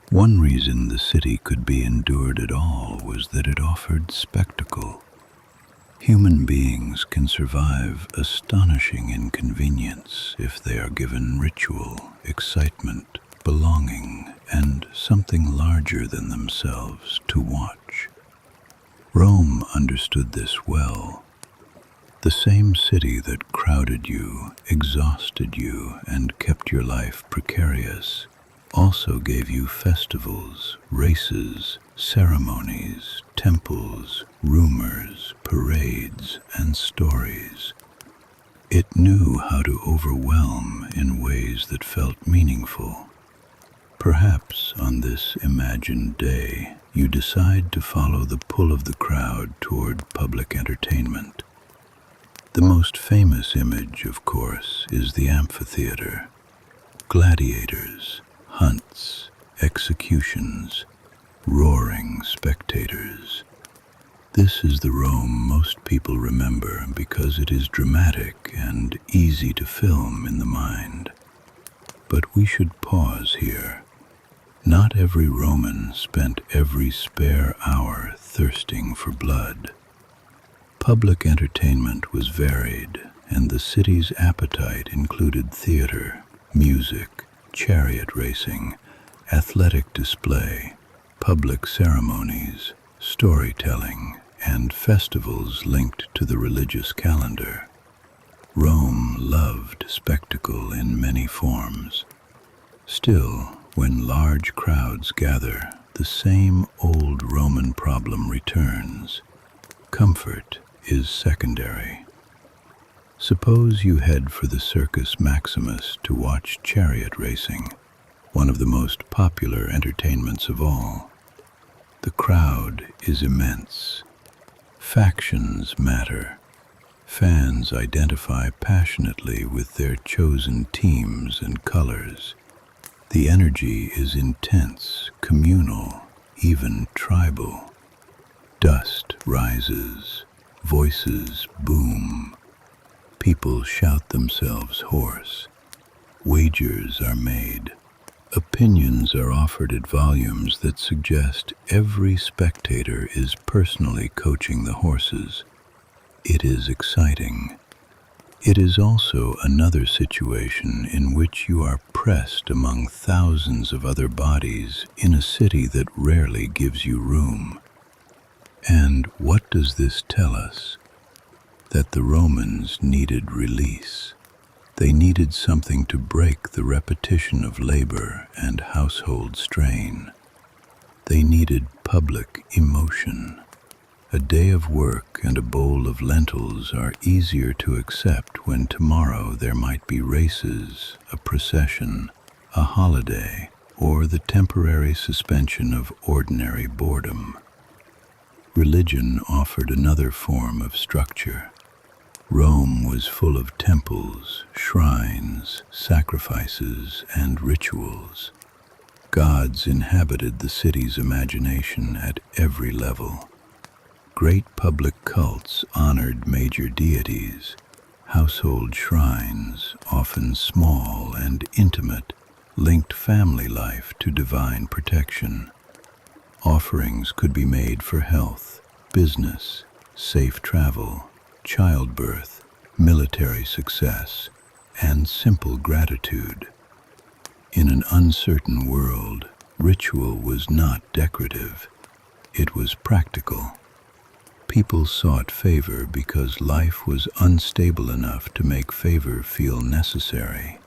S1: One reason the city could be endured at all was that it offered spectacle. Human beings can survive astonishing inconvenience if they are given ritual, excitement, belonging, and something larger than themselves to watch. Rome understood this well. The same city that crowded you, exhausted you, and kept your life precarious also gave you festivals, races, ceremonies, temples, rumors, parades, and stories. It knew how to overwhelm in ways that felt meaningful. Perhaps on this imagined day, you decide to follow the pull of the crowd toward public entertainment. The most famous image, of course, is the amphitheater. Gladiators, hunts, executions, roaring spectators. This is the Rome most people remember because it is dramatic and easy to film in the mind. But we should pause here. Not every Roman spent every spare hour thirsting for blood. Public entertainment was varied, and the city's appetite included theater, music, chariot racing, athletic display, public ceremonies, storytelling, and festivals linked to the religious calendar. Rome loved spectacle in many forms. Still, when large crowds gather, the same old Roman problem returns. Comfort is secondary. Suppose you head for the Circus Maximus to watch chariot racing, one of the most popular entertainments of all. The crowd is immense. Factions matter. Fans identify passionately with their chosen teams and colors. The energy is intense, communal, even tribal. Dust rises, voices boom. People shout themselves hoarse. Wagers are made. Opinions are offered at volumes that suggest every spectator is personally coaching the horses. It is exciting. It is also another situation in which you are pressed among thousands of other bodies in a city that rarely gives you room. And what does this tell us? That the Romans needed release. They needed something to break the repetition of labor and household strain. They needed public emotion. A day of work and a bowl of lentils are easier to accept when tomorrow there might be races, a procession, a holiday, or the temporary suspension of ordinary boredom. Religion offered another form of structure. Rome was full of temples, shrines, sacrifices, and rituals. Gods inhabited the city's imagination at every level. Great public cults honored major deities. Household shrines, often small and intimate, linked family life to divine protection. Offerings could be made for health, business, safe travel, childbirth, military success, and simple gratitude. In an uncertain world, ritual was not decorative. It was practical. People sought favor because life was unstable enough to make favor feel necessary.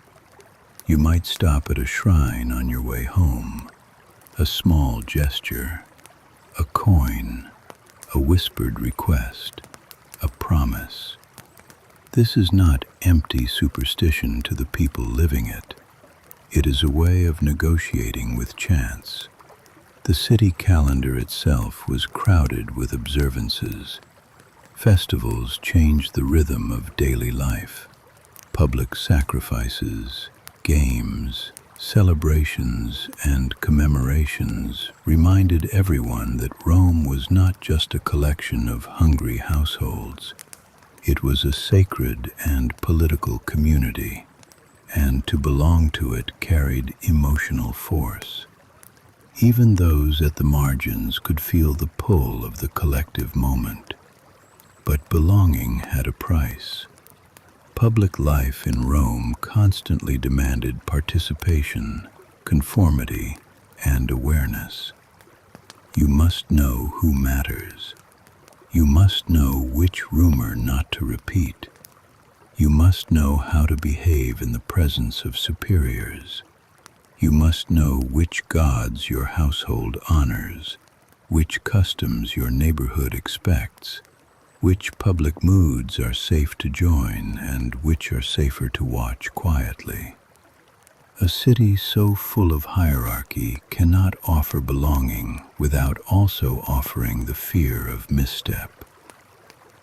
S1: You might stop at a shrine on your way home. A small gesture, a coin, a whispered request, a promise. This is not empty superstition to the people living it. It is a way of negotiating with chance. The city calendar itself was crowded with observances. Festivals changed the rhythm of daily life. Public sacrifices, games, celebrations, and commemorations reminded everyone that Rome was not just a collection of hungry households. It was a sacred and political community, and to belong to it carried emotional force. Even those at the margins could feel the pull of the collective moment. But belonging had a price. Public life in Rome constantly demanded participation, conformity, and awareness. You must know who matters. You must know which rumor not to repeat. You must know how to behave in the presence of superiors. You must know which gods your household honors, which customs your neighborhood expects, which public moods are safe to join and which are safer to watch quietly. A city so full of hierarchy cannot offer belonging without also offering the fear of misstep.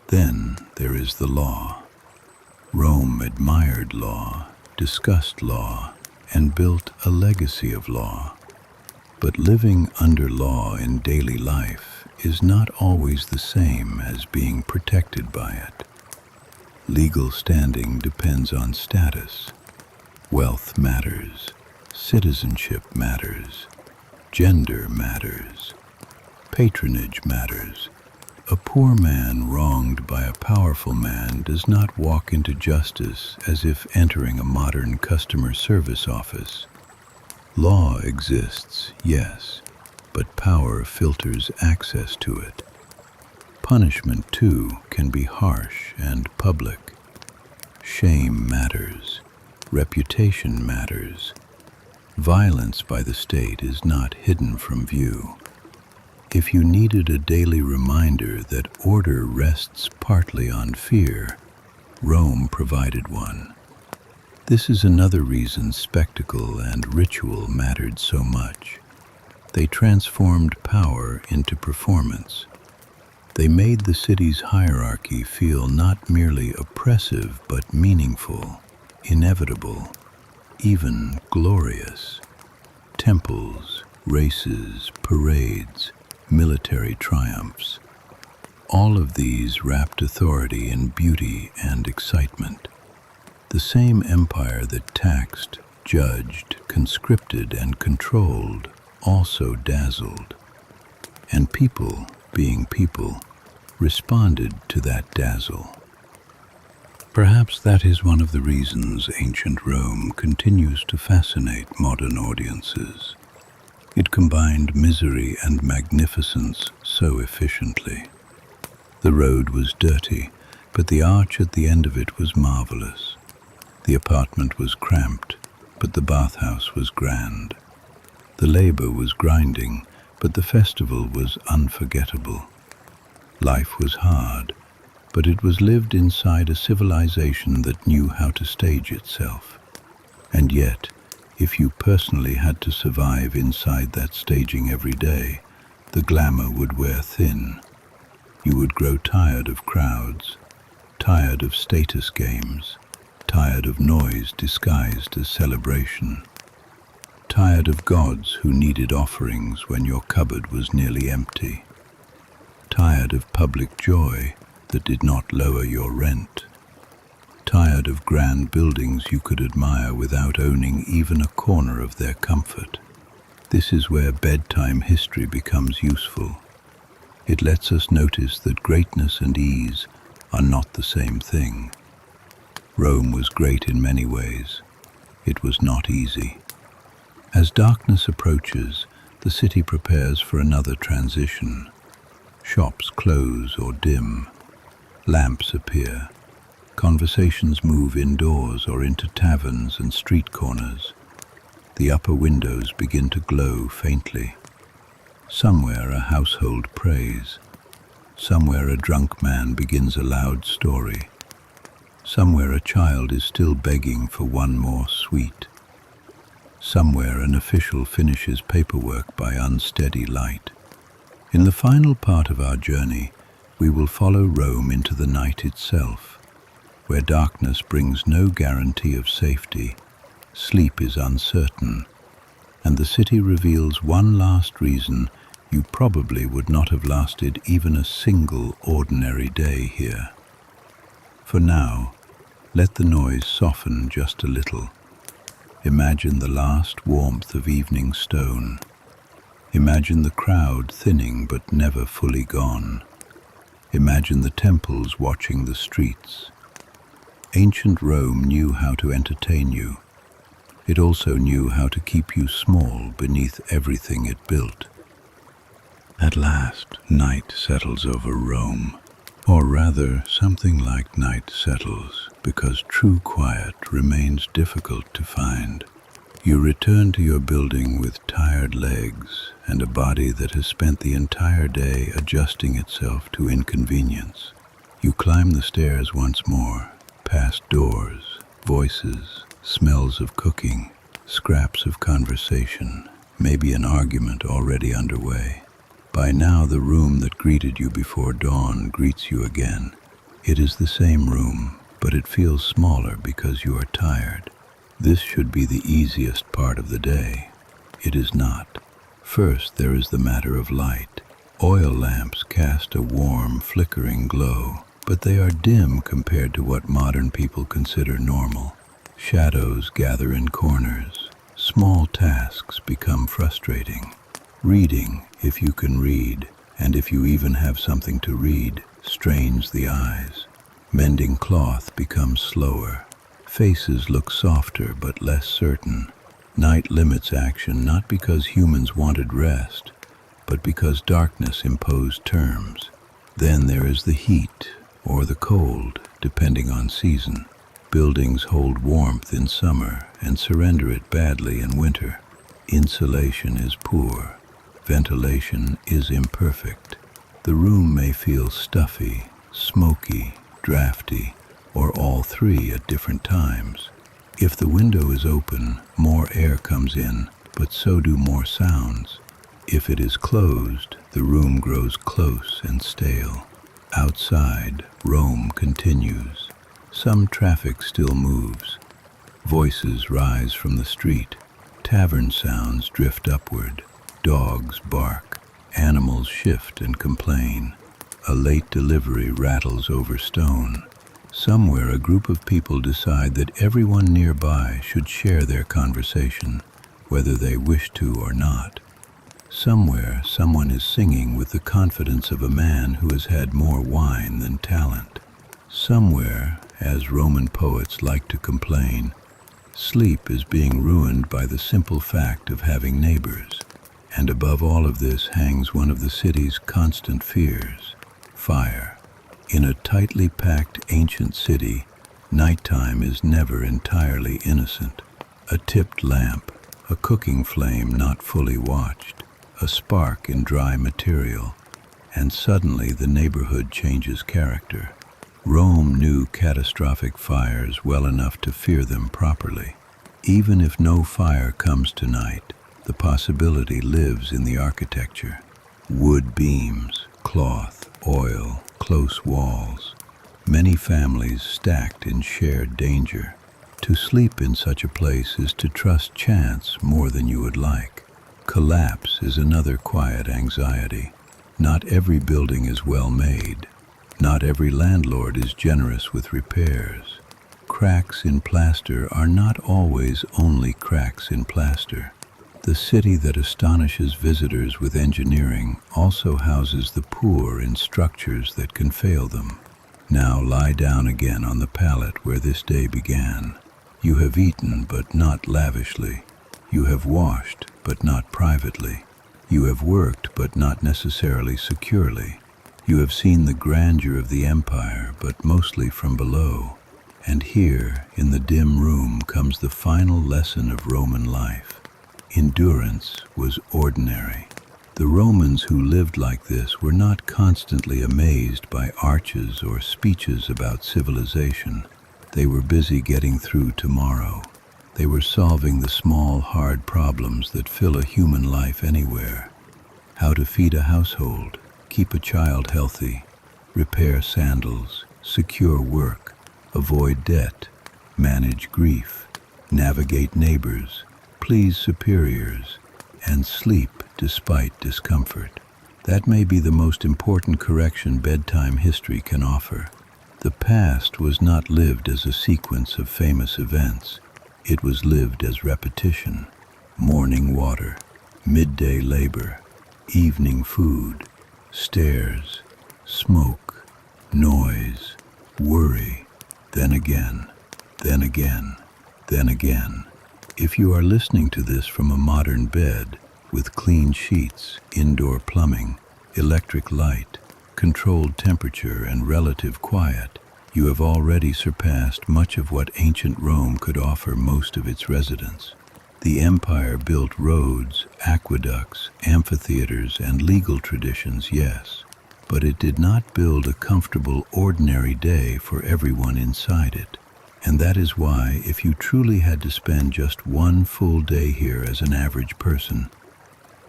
S1: Then there is the law. Rome admired law, discussed law, and built a legacy of law. But living under law in daily life is not always the same as being protected by it. Legal standing depends on status. Wealth matters, citizenship matters, gender matters, patronage matters. A poor man wronged by a powerful man does not walk into justice as if entering a modern customer service office. Law exists, yes, but power filters access to it. Punishment, too, can be harsh and public. Shame matters. Reputation matters. Violence by the state is not hidden from view. If you needed a daily reminder that order rests partly on fear, Rome provided one. This is another reason spectacle and ritual mattered so much. They transformed power into performance. They made the city's hierarchy feel not merely oppressive but meaningful, inevitable, even glorious. Temples, races, parades, military triumphs. All of these wrapped authority in beauty and excitement. The same empire that taxed, judged, conscripted, and controlled also dazzled. And people, being people, responded to that dazzle. Perhaps that is one of the reasons ancient Rome continues to fascinate modern audiences. It combined misery and magnificence so efficiently. The road was dirty, but the arch at the end of it was marvelous. The apartment was cramped, but the bathhouse was grand. The labor was grinding, but the festival was unforgettable. Life was hard, but it was lived inside a civilization that knew how to stage itself. And yet, if you personally had to survive inside that staging every day, the glamour would wear thin. You would grow tired of crowds, tired of status games, tired of noise disguised as celebration, tired of gods who needed offerings when your cupboard was nearly empty, tired of public joy that did not lower your rent, tired of grand buildings you could admire without owning even a corner of their comfort. This is where bedtime history becomes useful. It lets us notice that greatness and ease are not the same thing. Rome was great in many ways. It was not easy. As darkness approaches, the city prepares for another transition. Shops close or dim. Lamps appear. Conversations move indoors or into taverns and street corners. The upper windows begin to glow faintly. Somewhere a household prays. Somewhere a drunk man begins a loud story. Somewhere a child is still begging for one more sweet. Somewhere an official finishes paperwork by unsteady light. In the final part of our journey, we will follow Rome into the night itself, where darkness brings no guarantee of safety, sleep is uncertain, and the city reveals one last reason you probably would not have lasted even a single ordinary day here. For now, let the noise soften just a little. Imagine the last warmth of evening stone. Imagine the crowd thinning but never fully gone. Imagine the temples watching the streets. Ancient Rome knew how to entertain you. It also knew how to keep you small beneath everything it built. At last, night settles over Rome. Or rather, something like night settles, because true quiet remains difficult to find. You return to your building with tired legs and a body that has spent the entire day adjusting itself to inconvenience. You climb the stairs once more, past doors, voices, smells of cooking, scraps of conversation, maybe an argument already underway. By now the room that greeted you before dawn greets you again. It is the same room, but it feels smaller because you are tired. This should be the easiest part of the day. It is not. First, there is the matter of light. Oil lamps cast a warm, flickering glow, but they are dim compared to what modern people consider normal. Shadows gather in corners. Small tasks become frustrating. Reading, if you can read, and if you even have something to read, strains the eyes. Mending cloth becomes slower. Faces look softer but less certain. Night limits action not because humans wanted rest, but because darkness imposed terms. Then there is the heat or the cold, depending on season. Buildings hold warmth in summer and surrender it badly in winter. Insulation is poor. Ventilation is imperfect. The room may feel stuffy, smoky, drafty, or all three at different times. If the window is open, more air comes in, but so do more sounds. If it is closed, the room grows close and stale. Outside, Rome continues. Some traffic still moves. Voices rise from the street. Tavern sounds drift upward. Dogs bark. Animals shift and complain. A late delivery rattles over stone. Somewhere a group of people decide that everyone nearby should share their conversation, whether they wish to or not. Somewhere someone is singing with the confidence of a man who has had more wine than talent. Somewhere, as Roman poets like to complain, sleep is being ruined by the simple fact of having neighbors. And above all of this hangs one of the city's constant fears: fire. In a tightly packed ancient city, nighttime is never entirely innocent. A tipped lamp, a cooking flame not fully watched, a spark in dry material, and suddenly the neighborhood changes character. Rome knew catastrophic fires well enough to fear them properly. Even if no fire comes tonight, the possibility lives in the architecture. Wood beams, cloth, oil, close walls. Many families stacked in shared danger. To sleep in such a place is to trust chance more than you would like. Collapse is another quiet anxiety. Not every building is well made. Not every landlord is generous with repairs. Cracks in plaster are not always only cracks in plaster. The city that astonishes visitors with engineering also houses the poor in structures that can fail them. Now lie down again on the pallet where this day began. You have eaten, but not lavishly. You have washed, but not privately. You have worked, but not necessarily securely. You have seen the grandeur of the empire, but mostly from below. And here, in the dim room, comes the final lesson of Roman life. Endurance was ordinary. The Romans who lived like this were not constantly amazed by arches or speeches about civilization. They were busy getting through tomorrow. They were solving the small, hard problems that fill a human life anywhere. How to feed a household, keep a child healthy, repair sandals, secure work, avoid debt, manage grief, navigate neighbors, please superiors, and sleep despite discomfort. That may be the most important correction bedtime history can offer. The past was not lived as a sequence of famous events. It was lived as repetition. Morning water, midday labor, evening food, stairs, smoke, noise, worry, then again, then again, then again. If you are listening to this from a modern bed, with clean sheets, indoor plumbing, electric light, controlled temperature, and relative quiet, you have already surpassed much of what ancient Rome could offer most of its residents. The empire built roads, aqueducts, amphitheaters, and legal traditions, yes, but it did not build a comfortable, ordinary day for everyone inside it. And that is why, if you truly had to spend just one full day here as an average person,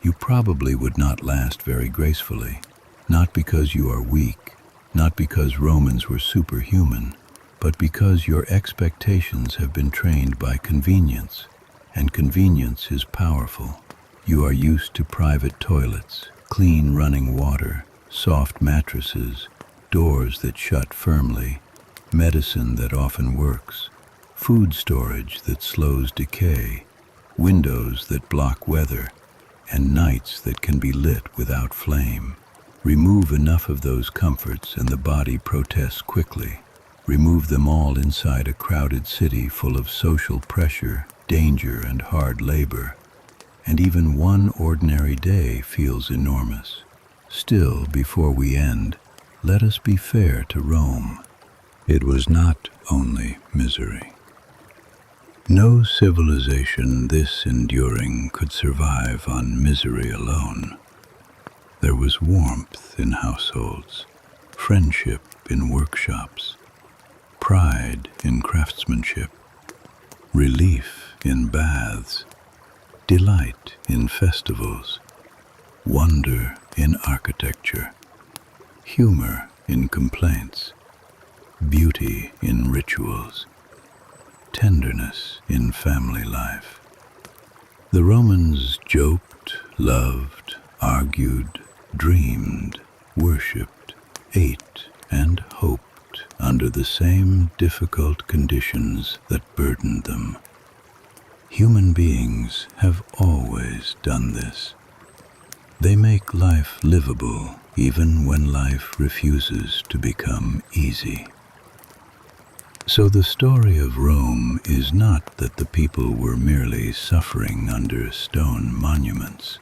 S1: you probably would not last very gracefully. Not because you are weak, not because Romans were superhuman, but because your expectations have been trained by convenience, and convenience is powerful. You are used to private toilets, clean running water, soft mattresses, doors that shut firmly, medicine that often works, food storage that slows decay, windows that block weather, and nights that can be lit without flame. Remove enough of those comforts and the body protests quickly. Remove them all inside a crowded city full of social pressure, danger, and hard labor, and even one ordinary day feels enormous. Still, before we end, let us be fair to Rome. It was not only misery. No civilization this enduring could survive on misery alone. There was warmth in households, friendship in workshops, pride in craftsmanship, relief in baths, delight in festivals, wonder in architecture, humor in complaints, beauty in rituals, tenderness in family life. The Romans joked, loved, argued, dreamed, worshipped, ate, and hoped under the same difficult conditions that burdened them. Human beings have always done this. They make life livable even when life refuses to become easy. So the story of Rome is not that the people were merely suffering under stone monuments.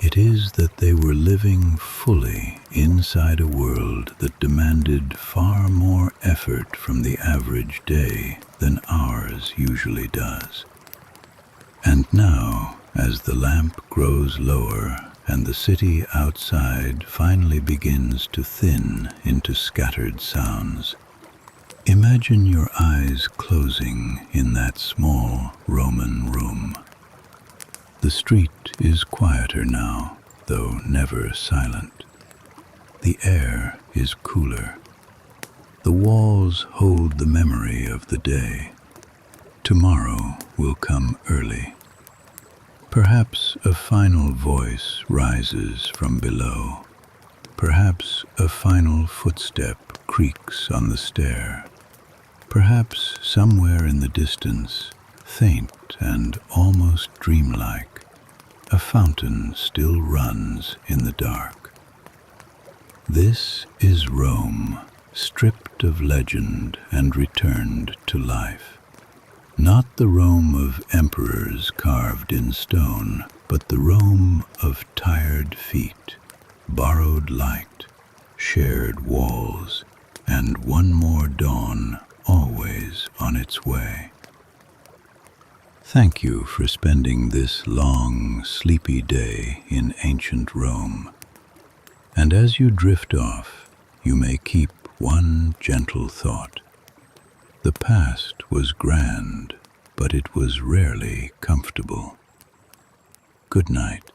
S1: It is that they were living fully inside a world that demanded far more effort from the average day than ours usually does. And now, as the lamp grows lower and the city outside finally begins to thin into scattered sounds, imagine your eyes closing in that small Roman room. The street is quieter now, though never silent. The air is cooler. The walls hold the memory of the day. Tomorrow will come early. Perhaps a final voice rises from below. Perhaps a final footstep creaks on the stair. Perhaps somewhere in the distance, faint and almost dreamlike, a fountain still runs in the dark. This is Rome, stripped of legend and returned to life. Not the Rome of emperors carved in stone, but the Rome of tired feet, borrowed light, shared walls, and one more dawn always on its way. Thank you for spending this long, sleepy day in ancient Rome. And as you drift off, you may keep one gentle thought. The past was grand, but it was rarely comfortable. Good night.